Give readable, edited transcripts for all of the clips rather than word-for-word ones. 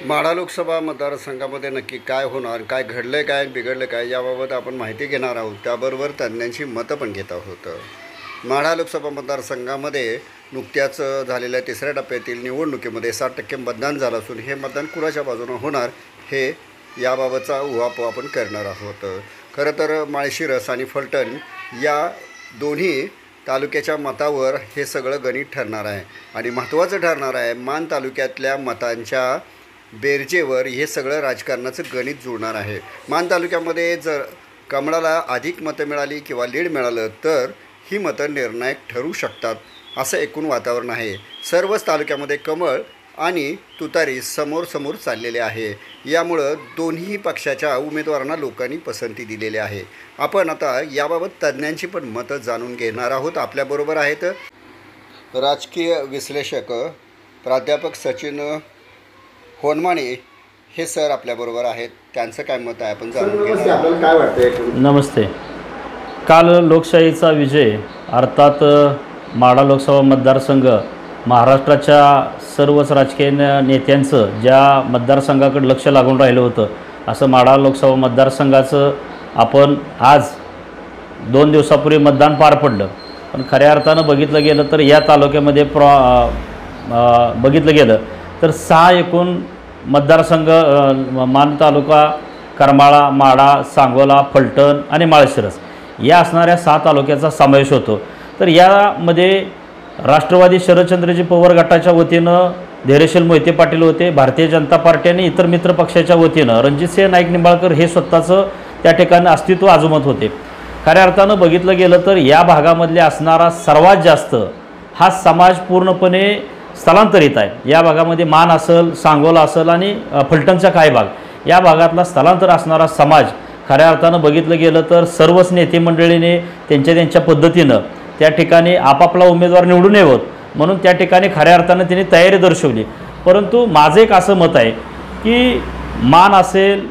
माढा लोकसभा मतदारसंघामध्ये नक्की काय होणार, काय घडलं आहे, काय बिघडलं काय, याबाबत आपण माहिती घेणार आहोत. त्याबरोबर तज्ज्ञांची मतं पण घेत आहोत. माढा लोकसभा मतदारसंघामध्ये नुकत्याच झालेल्या तिसऱ्या टप्प्यातील निवडणुकीमध्ये 60% मतदान झालं असून हे मतदान कुणाच्या बाजूनं होणार हे याबाबतचा उहापोह आपण करणार आहोत. खरं तर माळशिरस आणि फलटण या दोन्ही तालुक्याच्या मतावर हे सगळं गणित ठरणार आहे आणि महत्त्वाचं ठरणार आहे. मान तालुक्यातल्या मतांच्या बेरजेवर हे सगळं राजकारणाचं गणित जुळणार आहे. मान तालुक्यामध्ये जर कमळाला अधिक मतं मिळाली किंवा लीड मिळालं तर ही मतं निर्णायक ठरू शकतात असं एकूण वातावरण आहे. सर्वच तालुक्यामध्ये कमळ आणि तुतारी समोर चाललेले आहे. यामुळं दोन्ही पक्षाच्या उमेदवारांना लोकांनी पसंती दिलेली आहे. आपण आता याबाबत तज्ज्ञांची पण मतं जाणून घेणार आहोत. आपल्याबरोबर आहेत राजकीय विश्लेषक प्राध्यापक सचिन होनमाने हे सर आपल्याबरोबर आहेत. त्यांचं काय मत आहे आपण जाणून घेणार. आपल्याला काय वाटतं? नमस्ते. काल लोकशाहीचा विजय अर्थात माढा लोकसभा मतदारसंघ महाराष्ट्राच्या सर्वच राजकीय नेत्यांचं ज्या मतदारसंघाकडे लक्ष लागून राहिलं होतं असं माढा लोकसभा मतदारसंघाचं आपण आज 2 दिवसापूर्वी मतदान पार पडलं. पण खऱ्या अर्थानं बघितलं गेलं तर या तालुक्यामध्ये बघितलं गेलं तर 6 एकूण मतदारसंघ मान तालुका, करमाळा, माढा, सांगोला, फलटण आणि माळशिरस या असणाऱ्या 6 तालुक्याचा समावेश होतो. तर यामध्ये राष्ट्रवादी शरदचंद्रजी पवार गटाच्या वतीनं धैर्यशील मोहिते पाटील होते. भारतीय जनता पार्टी आणि इतर मित्र पक्षाच्या वतीनं रणजितसिंह नाईक निंबाळकर हे स्वतःचं त्या ठिकाणी अस्तित्व आजमावत होते. खऱ्या अर्थानं बघितलं गेलं तर या भागामधले असणारा सर्वात जास्त हा समाज पूर्णपणे स्थलांतरित आहे. या भागामध्ये मान असेल, सांगोला असेल आणि फलटणचा काही भाग या भागातला स्थलांतर असणारा समाज खऱ्या अर्थानं बघितलं गेलं तर सर्वच नेते मंडळीने त्यांच्या पद्धतीनं त्या ठिकाणी आपापला उमेदवार निवडून यावं म्हणून त्या ठिकाणी खऱ्या अर्थानं त्यांनी तयारी दर्शवली. परंतु माझं एक असं मत आहे की मान असेल,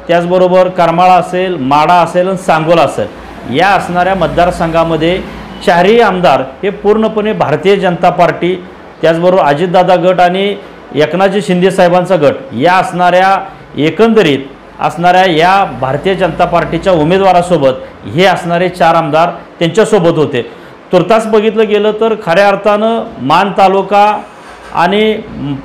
त्याचबरोबर करमाळा असेल, माढा असेल आणि सांगोला असेल या असणाऱ्या मतदारसंघामध्ये 4ही आमदार हे पूर्णपणे भारतीय जनता पार्टी, त्याचबरोबर अजितदादा गट आणि एकनाथजी शिंदे साहेबांचा गट या असणाऱ्या एकंदरीत असणाऱ्या या भारतीय जनता पार्टीच्या उमेदवारासोबत हे असणारे 4 आमदार त्यांच्यासोबत होते. तुर्तास बघितलं गेलं तर खऱ्या अर्थानं मान तालुका आणि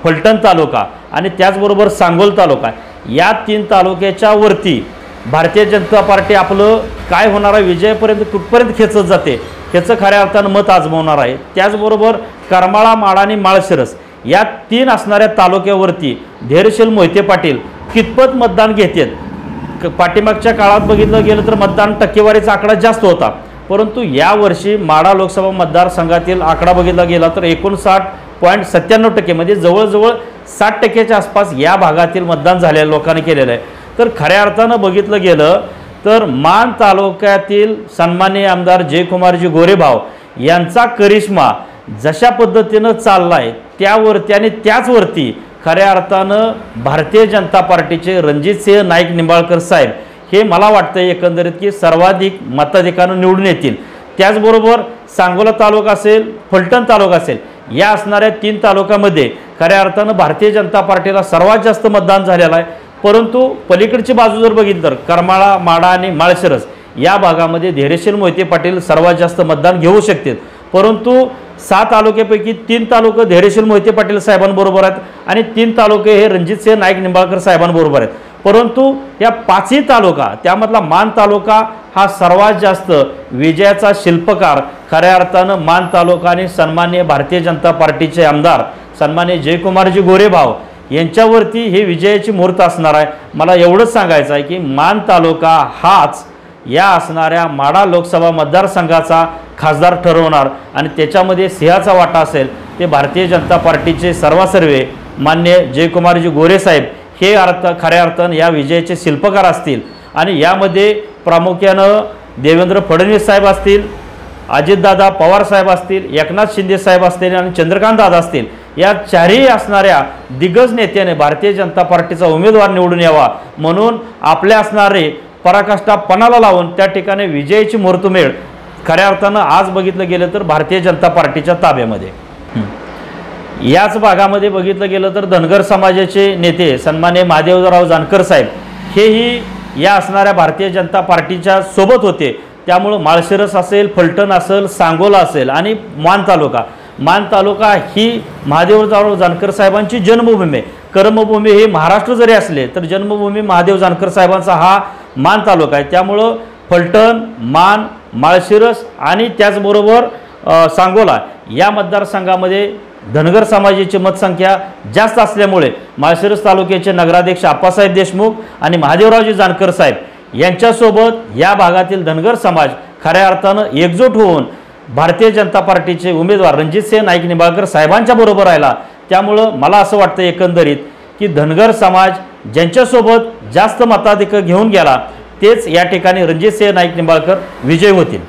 फलटण तालुका आणि त्याचबरोबर सांगोल तालुका या 3 तालुक्याच्या वरती भारतीय जनता पार्टी आपलं काय होणारा विजयापर्यंत कुठपर्यंत खेचत जाते ह्याचं खऱ्या अर्थानं मत आजमावणार आहे. त्याचबरोबर करमाळा, माढा आणि माळशिरस या 3 असणाऱ्या तालुक्यावरती धैर्यशील मोहिते पाटील कितपत मतदान घेतात. पाठीमागच्या काळात बघितलं गेलं तर मतदान टक्केवारीचा आकडा जास्त होता, परंतु यावर्षी माढा लोकसभा मतदारसंघातील आकडा बघितला गेला तर 59.97% म्हणजे जवळजवळ 60% आसपास या भागातील मतदान झालेल्या लोकांनी केलेलं आहे. तर खऱ्या अर्थानं बघितलं गेलं तर मान तालुक्यातील सन्माननीय आमदार जयकुमारजी गोरेभाव यांचा करिश्मा जशा पद्धतीनं चालला आहे त्यावरती आणि त्याचवरती खऱ्या अर्थानं भारतीय जनता पार्टीचे रणजितसिंह नाईक निंबाळकर साहेब हे मला वाटतं एकंदरीत की सर्वाधिक मताधिकानं निवडून येतील. त्याचबरोबर सांगोला तालुका असेल, फलटण तालुका असेल या असणाऱ्या 3 तालुक्यामध्ये खऱ्या अर्थानं भारतीय जनता पार्टीला सर्वात जास्त मतदान झालेलं आहे. परंतु पलीकडची बाजू जर बघितली तर करमाळा, माढा आणि माळशिरस या भागामध्ये धैर्यशील मोहिते पाटील सर्वात जास्त मतदान घेऊ शकतात. परंतु 6 तालुक्यापैकी 3 तालुके धैर्यशील मोहिते पाटील साहेबांबरोबर आहेत आणि 3 तालुके हे रणजितसिंह नाईक निंबाळकर साहेबांबरोबर आहेत. परंतु या 5ही तालुका त्यामधला मान तालुका हा सर्वात जास्त विजयाचा शिल्पकार खऱ्या अर्थानं मान तालुका आणि सन्माननीय भारतीय जनता पार्टीचे आमदार सन्माननीय जयकुमारजी गोरेभाव यांच्यावरती हे विजयाची मुहूर्त असणार आहे. मला एवढंच सांगायचं आहे की मान तालुका हाच या असणाऱ्या माढा लोकसभा मतदारसंघाचा खासदार ठरवणार आणि त्याच्यामध्ये सिंहाचा वाटा असेल ते भारतीय जनता पार्टीचे सर्वासर्वे मान्य जयकुमारजी गोरे साहेब हे खऱ्या अर्थानं या विजयाचे शिल्पकार असतील. आणि यामध्ये प्रामुख्यानं देवेंद्र फडणवीस साहेब असतील, अजितदादा पवार साहेब असतील, एकनाथ शिंदे साहेब असतील आणि चंद्रकांत दादा असतील या 4ही असणाऱ्या दिग्गज नेत्याने भारतीय जनता पार्टीचा उमेदवार निवडून यावा म्हणून आपल्या असणारे पराकाष्ठा पणाला लावून त्या ठिकाणी विजयाची मुहूर्तमेढ खऱ्या अर्थानं आज बघितलं गेलं तर भारतीय जनता पार्टीच्या ताब्यामध्ये. याच भागामध्ये बघितलं गेलं तर धनगर समाजाचे नेते सन्माननीय महादेवराव जानकर साहेब हेही या असणाऱ्या भारतीय जनता पार्टीच्या सोबत होते। त्यामुळं माळशिरस असेल, फलटण असेल, सांगोला असेल आणि मान तालुका ही महादेवराव जानकर साहेबांची जन्मभूमी आहे। कर्मभूमी ही महाराष्ट्र जरी असले तर जन्मभूमी महादेव जानकर साहेबांचा हा मान तालुका आहे। त्यामुळं फलटण, मान, माळशिरस आणि त्याचबरोबर सांगोला या मतदारसंघामध्ये धनगर समाजाची मतसंख्या जास्त असल्यामुळे माळशिरस तालुक्याचे नगराध्यक्ष आप्पासाहेब देशमुख आणि महादेवरावजी जानकर साहेब यांच्यासोबत या भागातील धनगर समाज खऱ्या अर्थानं एकजूट होऊन भारतीय जनता पार्टीचे उमेदवार रणजितसिंह नाईक निंबाळकर साहेबांच्या बरोबर राहिला। त्यामुळं मला असं वाटतं एकंदरीत की धनगर समाज ज्यांच्यासोबत जास्त मताधिक्य घेऊन गेला तेच या ठिकाणी रणजितसिंह नाईक निंबाळकर विजयी होतील।